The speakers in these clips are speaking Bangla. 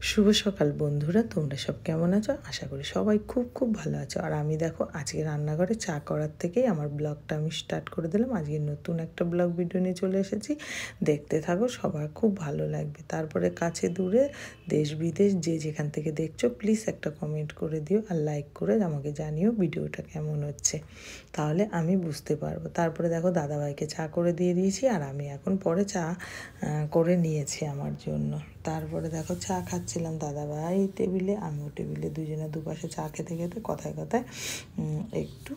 শুভ সকাল বন্ধুরা, তোমরা সব কেমন আছো? আশা করি সবাই খুব খুব ভালো আছো। আর আমি দেখো আজকে রান্নাঘরে চা করার থেকেই আমার ব্লগটা আমি স্টার্ট করে দিলাম। আজকে নতুন একটা ব্লগ ভিডিও নিয়ে চলে এসেছি, দেখতে থাকো, সবার খুব ভালো লাগবে। তারপরে কাছে দূরে দেশ বিদেশ যে যেখান থেকে দেখছো প্লিজ একটা কমেন্ট করে দিও আর লাইক করে আমাকে জানিও ভিডিওটা কেমন হচ্ছে, তাহলে আমি বুঝতে পারবো। তারপরে দেখো দাদাভাইকে চা করে দিয়ে দিয়েছি আর আমি এখন পরে চা করে নিয়েছি আমার জন্য। তারপরে দেখো চা খাচ্ছিলাম, দাদাভাই টেবিলে আমিও টেবিলে, দুজনে দুপাশে চা খেতে খেতে কথায় কথায় একটু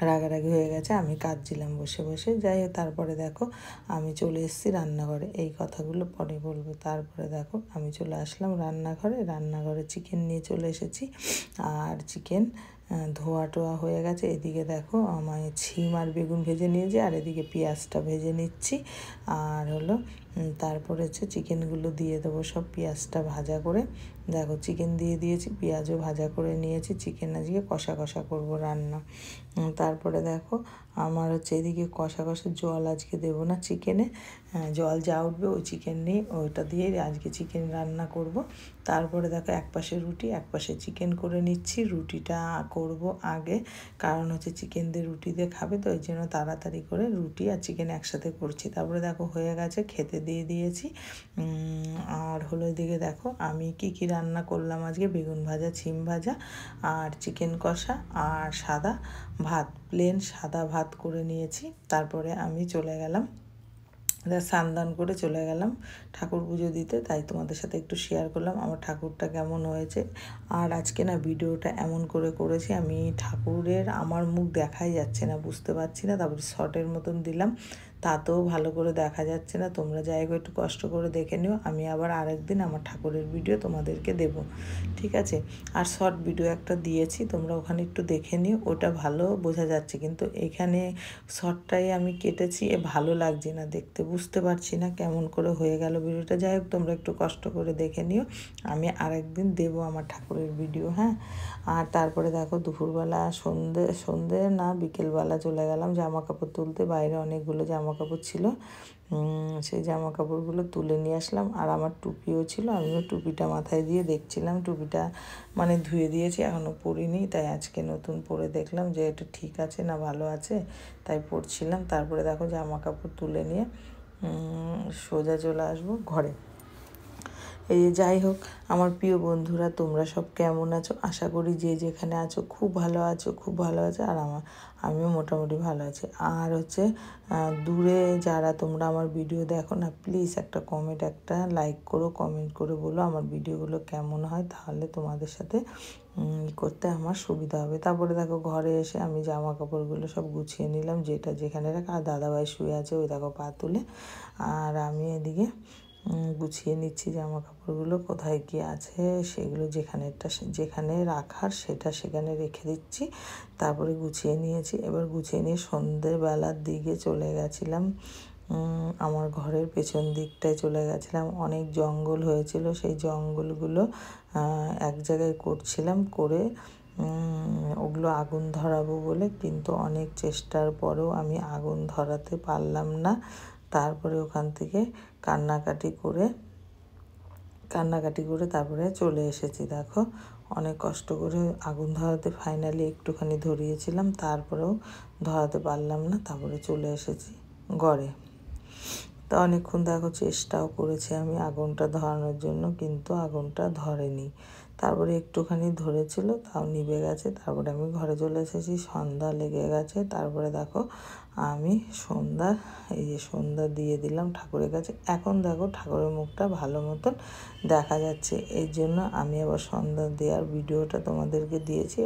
রাগারাগি হয়ে গেছে। আমি কাঁদছিলাম বসে বসে, যাই হোক। তারপরে দেখো আমি চলে এসেছি রান্নাঘরে, এই কথাগুলো পরে বলবো। তারপরে দেখো আমি চলে আসলাম রান্নাঘরে চিকেন নিয়ে চলে এসেছি। আর চিকেন ধোয়া টোয়া হয়ে গেছে। এদিকে দেখো আমি ছিম আর বেগুন ভেজে নিয়েছি, আর এদিকে পেঁয়াজটা ভেজে নিচ্ছি। আর হলো তারপরে হচ্ছে চিকেনগুলো দিয়ে দেবো সব, পেঁয়াজটা ভাজা করে। দেখো চিকেন দিয়ে দিয়েছি, পেঁয়াজও ভাজা করে নিয়েছি। চিকেন আজকে কষা কষা করবো রান্না। তারপরে দেখো আমার হচ্ছে এদিকে কষা কষা, জল আজকে দেবো না চিকেনে, জল যা উঠবে ওই চিকেন নিয়ে ওইটা দিয়ে আজকে চিকেন রান্না করব। তারপরে দেখো এক পাশে রুটি এক পাশে চিকেন করে নিচ্ছি। রুটিটা করব আগে, কারণ হচ্ছে চিকেন দিয়ে রুটি দিয়ে খাবে, তো ওই জন্য তাড়াতাড়ি করে রুটি আর চিকেন একসাথে করছি। তারপরে দেখো হয়ে গেছে, খেতে দিয়ে দিয়েছি। আর হলো এদিকে দেখো আমি কি রান্না করলাম আজকে, বেগুন ভাজা, ছিম ভাজা আর চিকেন কষা আর সাদা ভাত, প্লেন সাদা ভাত করে নিয়েছি। তারপরে আমি চলে গেলাম, স্নান করে চলে গেলাম ঠাকুর পুজো দিতে, তাই তোমাদের সাথে একটু শেয়ার করলাম আমার ঠাকুরটা কেমন হয়েছে। আর আজকে না ভিডিওটা এমন করে করেছি, আমি ঠাকুরের আমার মুখ দেখাই যাচ্ছে না, বুঝতে পারছি না। তারপরে শর্টের মতন দিলাম, তাতেও ভালো করে দেখা যাচ্ছে না। তোমরা যাই হোক একটু কষ্ট করে দেখে নিও, আমি আবার আরেকদিন আমার ঠাকুরের ভিডিও তোমাদেরকে দেব, ঠিক আছে? আর শর্ট ভিডিও একটা দিয়েছি, তোমরা ওখানে একটু দেখে নিও, ওটা ভালো বোঝা যাচ্ছে। কিন্তু এখানে শর্টটাই আমি কেটেছি, ভালো লাগছে না দেখতে, বুঝতে পারছি না কেমন করে হয়ে গেল ভিডিওটা। যাই হোক তোমরা একটু কষ্ট করে দেখে নিও, আমি আরেকদিন দেবো আমার ঠাকুরের ভিডিও, হ্যাঁ। আর তারপরে দেখো দুপুরবেলা সন্ধে না বিকেলবেলা চলে গেলাম জামা কাপড় তুলতে, বাইরে অনেকগুলো জামা কাপড় ছিল, সেই জামা কাপড়গুলো তুলে নিয়ে আসলাম। আর আমার টুপিও ছিল, আমিও টুপিটা মাথায় দিয়ে দেখছিলাম, টুপিটা মানে ধুয়ে দিয়েছি এখনও পরিনি, তাই আজকে নতুন পরে দেখলাম যে এটা ঠিক আছে না ভালো আছে, তাই পরছিলাম। তারপরে দেখো জামা কাপড় তুলে নিয়ে সোজা চলে আসবো ঘরে। এই যাই হোক আমার প্রিয় বন্ধুরা, তোমরা সব কেমন আছো? আশা করি যে যেখানে আছো খুব ভালো আছো, খুব ভালো আছো। আর আমিও মোটামুটি ভালো আছি। আর হচ্ছে দূরে যারা তোমরা আমার ভিডিও দেখো না, প্লিজ একটা কমেন্ট একটা লাইক করো, কমেন্ট করে বলো আমার ভিডিওগুলো কেমন হয়, তাহলে তোমাদের সাথে করতে আমার সুবিধা হবে। তারপরে দেখো ঘরে এসে আমি জামা কাপড়গুলো সব গুছিয়ে নিলাম, যেটা যেখানে রাখা। আর দাদাভাই শুয়ে আছে ওই দেখো পা তুলে, আর আমি এদিকে গুছিয়ে নিচ্ছি জামা কাপড়গুলো, কোথায় কী আছে সেগুলো যেখানে রাখার সেটা সেখানে রেখে দিচ্ছি। তারপরে গুছিয়ে নিয়েছি, এবার গুছিয়ে নিয়ে সন্ধ্যেবেলার দিকে চলে গেছিলাম আমার ঘরের পেছন দিকটায় চলে গেছিলাম। অনেক জঙ্গল হয়েছিল, সেই জঙ্গলগুলো এক জায়গায় করছিলাম, করে ওগুলো আগুন ধরাবো বলে, কিন্তু অনেক চেষ্টার পরেও আমি আগুন ধরাতে পারলাম না। তারপরে ওখান থেকে কান্নাকাটি করে তারপরে চলে এসেছি। দেখো অনেক কষ্ট করে আগুন ধরাতে ফাইনালি একটুখানি ধরিয়েছিলাম, তারপরেও ধরাতে পারলাম না, তারপরে চলে এসেছি ঘরে। তা অনেকক্ষণ দেখো চেষ্টাও করেছি আমি আগুনটা ধরানোর জন্য, কিন্তু আগুনটা ধরেনি। তারপরে একটুখানি ধরেছিল, তাও নিভে গেছে। তারপরে আমি ঘরে চলে এসেছি, সন্ধ্যা লেগে গেছে। তারপরে দেখো আমি সন্ধ্যা দিয়ে দিলাম ঠাকুরের কাছে। এখন দেখো ঠাকুরের মুখটা ভালো মতন দেখা যাচ্ছে, এই জন্য আমি আবার সন্ধ্যা দেওয়ার ভিডিওটা তোমাদেরকে দিয়েছি।